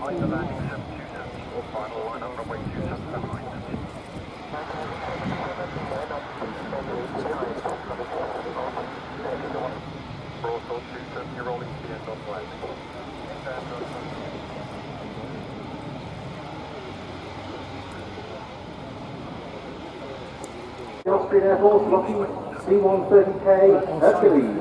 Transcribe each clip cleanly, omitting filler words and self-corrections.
The Austrian Air Force locking C-130K Hercules.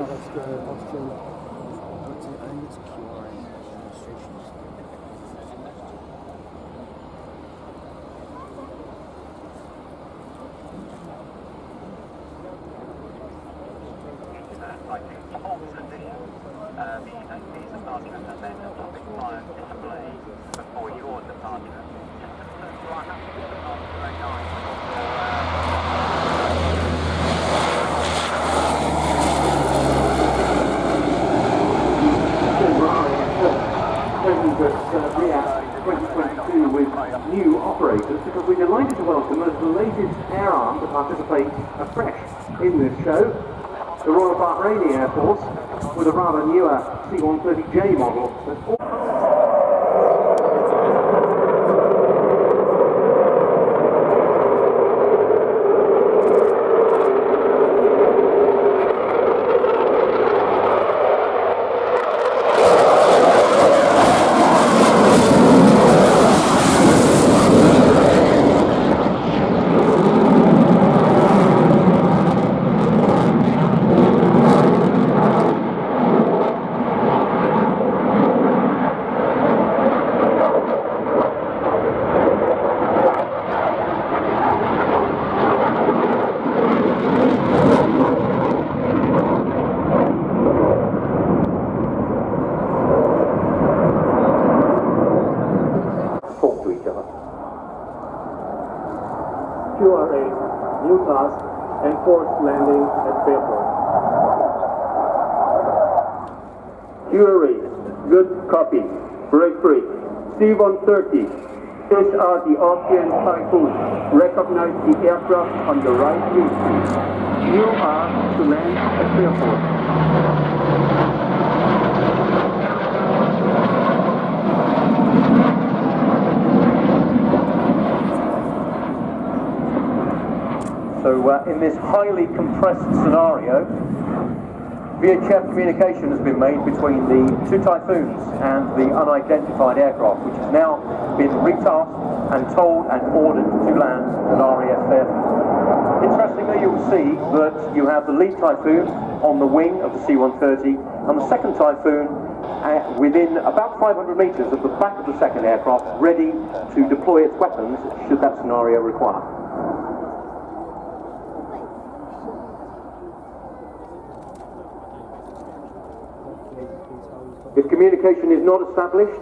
RIAT 2022 with new operators, because we're delighted to welcome as the latest air arm to participate afresh in this show, the Royal Bahraini Air Force, with a rather newer C-130J model. QRA, new task, enforced landing at airport. QRA, good copy. Break. C-130. These are the Austrian Typhoon. Recognize the aircraft on the right view. You are to land at airport. So in this highly compressed scenario, VHF communication has been made between the two Typhoons and the unidentified aircraft, which has now been retasked and told and ordered to land at RAF Airfield. Interestingly, you'll see that you have the lead Typhoon on the wing of the C-130 and the second Typhoon within about 500 metres of the back of the second aircraft, ready to deploy its weapons should that scenario require. If communication is not established,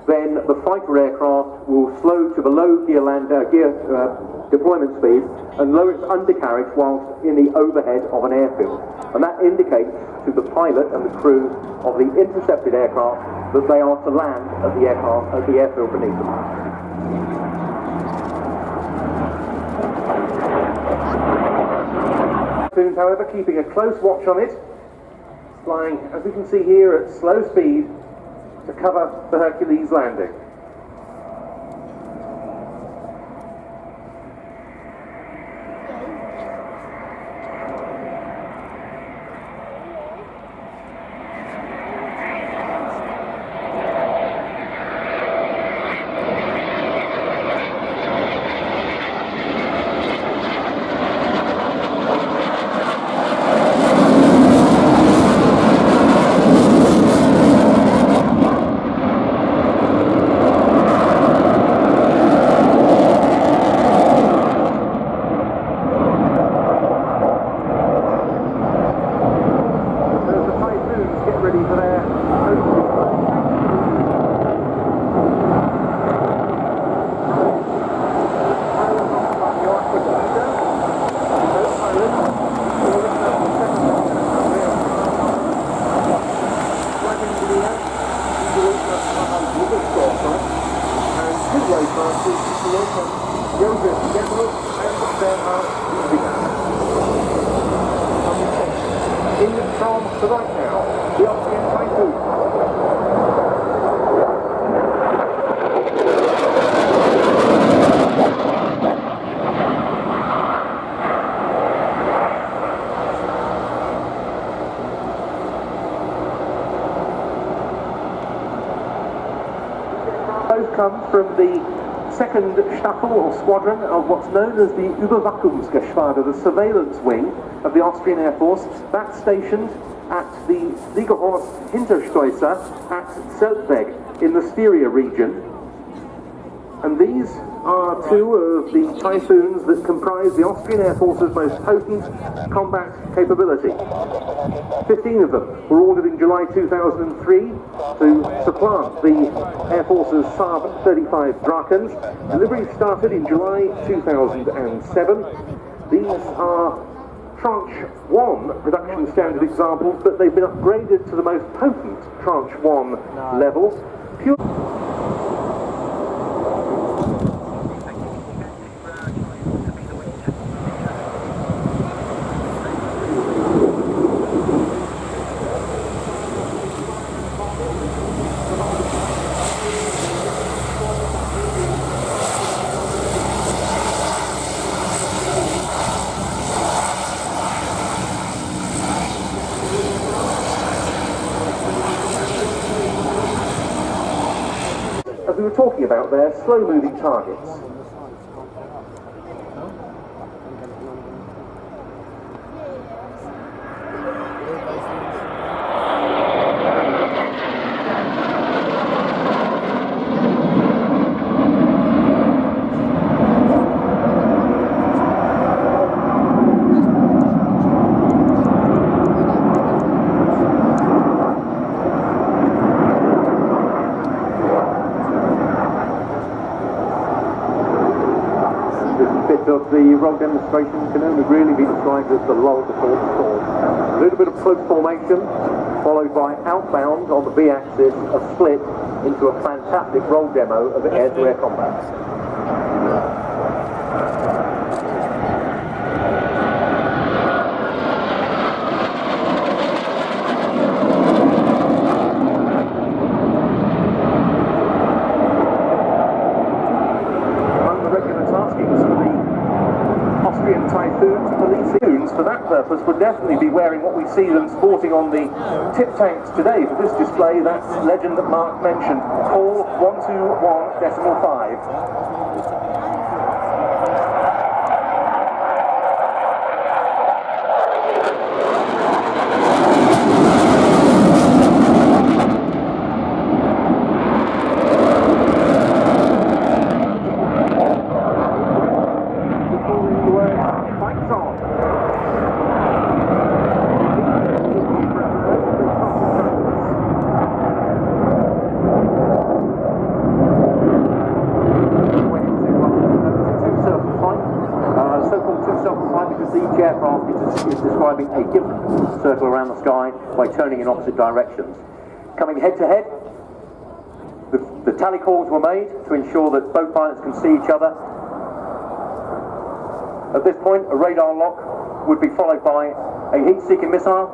then the fighter aircraft will slow to the low gear deployment speed and lower its undercarriage whilst in the overhead of an airfield. And that indicates to the pilot and the crew of the intercepted aircraft that they are to land at the airfield beneath them. However, keeping a close watch on it, flying, as we can see here, at slow speed to cover the Hercules landing. In from the right now, the Austrian Typhoon. both come from the second Staffel or squadron of what's known as the Überwachungsgeschwader, the surveillance wing of the Austrian Air Force. That's stationed at the Fliegerhorst Hinterstoicer at Zeltweg in the Styria region. And these are two of the Typhoons that comprise the Austrian Air Force's most potent combat capability. 15 of them were ordered in July 2003 to supplant the Air Force's Saab 35 Drakens. Delivery started in July 2007. These are Tranche 1 production standard examples, but they've been upgraded to the most potent Tranche 1 level. As we were talking about there, slow-moving targets. Of the roll demonstration can only really be described as the lull before the storm. A little bit of close formation, followed by outbound on the B-axis, a split into a fantastic roll demo of air-to-air combat. Austrian Typhoons, police for that purpose would definitely be wearing what we see them sporting on the tip tanks today. For this display, that's legend that Mark mentioned, call 121.5. Each aircraft is describing a different circle around the sky by turning in opposite directions. Coming head to head, the tally calls were made to ensure that both pilots can see each other. At this point, a radar lock would be followed by a heat-seeking missile,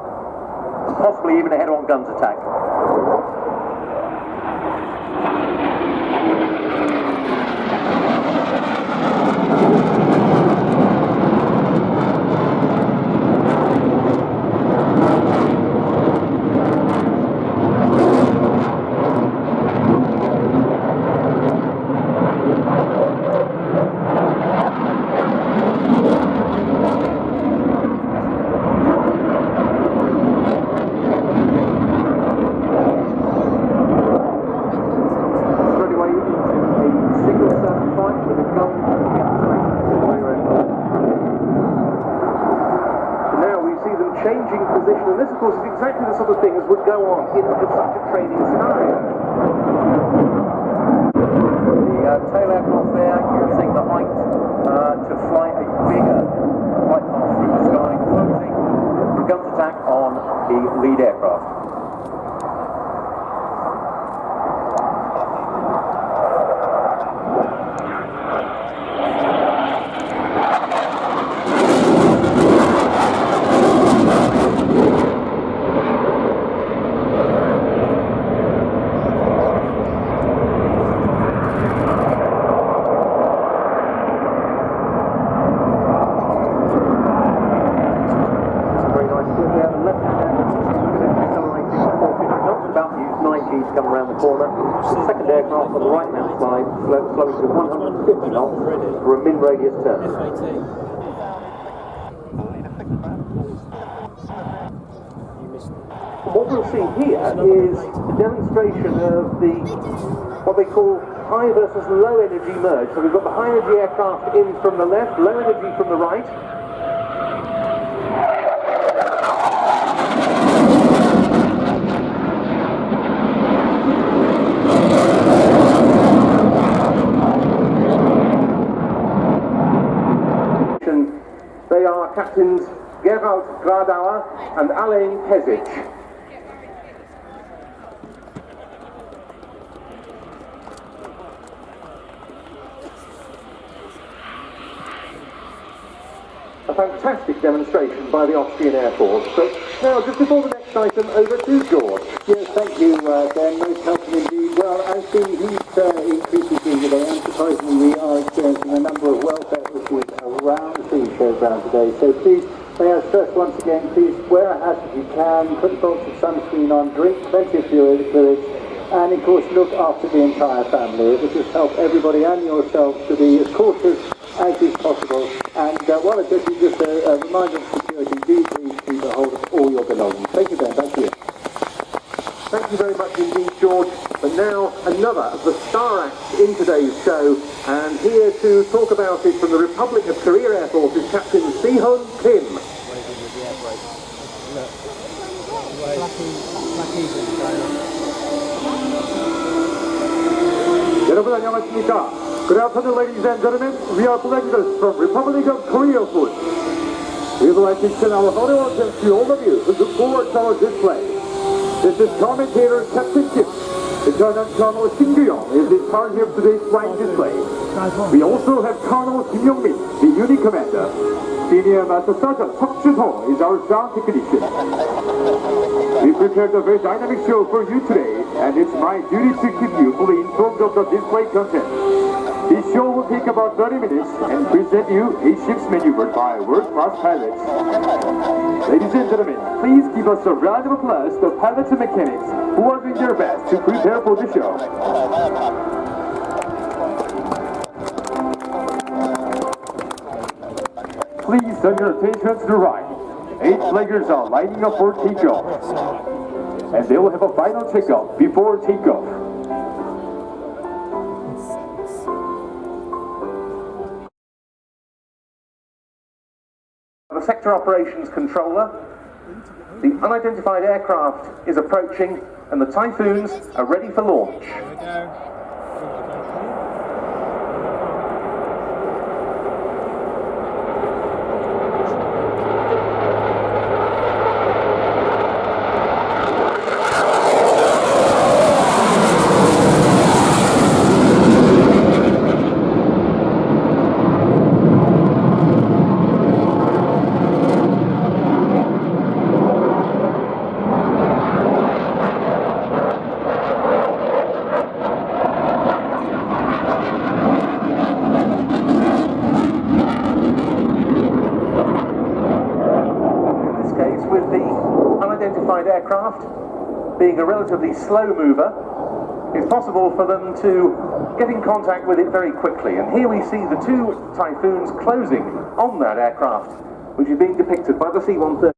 possibly even a head-on guns attack. Changing position, and this of course is exactly the sort of thing as would go on in such a training scenario. The tail aircraft there using the height to fly a bigger flight path through the sky, closing the guns attack on the lead aircraft. speeds come around the corner. The second aircraft on the right-hand side slowing to 150 knots for a min-radius turn. What we'll see here is a demonstration of what they call high versus low energy merge. So we've got the high energy aircraft in from the left, low energy from the right. They are Captains Gerald Gradauer and Alain Pezic. A fantastic demonstration by the Austrian Air Force. So now, just before the next item, over to George. Yes, thank you, Ben. Most helpful indeed. Well, as the heat increases in today, unsurprisingly, we are experiencing a number of welfare issues around the showground today. So please, may I stress once again, please wear a hat if you can, put a box of sunscreen on, drink plenty of fluids, and of course look after the entire family. It will just help everybody and yourselves to be as cautious as is possible. And while it's just a reminder of security, do please keep a hold of all your belongings. Thank you, Ben. Thank you. Thank you very much indeed, George. But now another of the star acts in today's show, and here to talk about it from the Republic of Korea Air Force is Captain Sehun Kim. 여러분 안녕하십니까? Good afternoon, ladies and gentlemen. We are Blenders from Republic of Korea Food. We would like to extend our welcome to all of you who look forward to our display. This is commentator Captain Kim. Lieutenant Colonel Shin Gyu-young is in charge of today's flying display. We also have Colonel Kim Yong-min, the unit commander. Senior Master Sergeant Seok Jun-ho is our sound technician. We prepared a very dynamic show for you today, and it's my duty to keep you fully informed of the display content. This show will take about 30 minutes and present you a ship's maneuvered by world-class pilots. Ladies and gentlemen, please give us a round of applause to pilots and mechanics who are doing their best to prepare for the show. Please turn your attention to the right. 8 flaggers are lining up for takeoff, and they will have a final checkup before takeoff. The Sector Operations Controller, the unidentified aircraft is approaching and the Typhoons are ready for launch. With the unidentified aircraft being a relatively slow mover, it's possible for them to get in contact with it very quickly. And here we see the 2 Typhoons closing on that aircraft, which is being depicted by the C-130.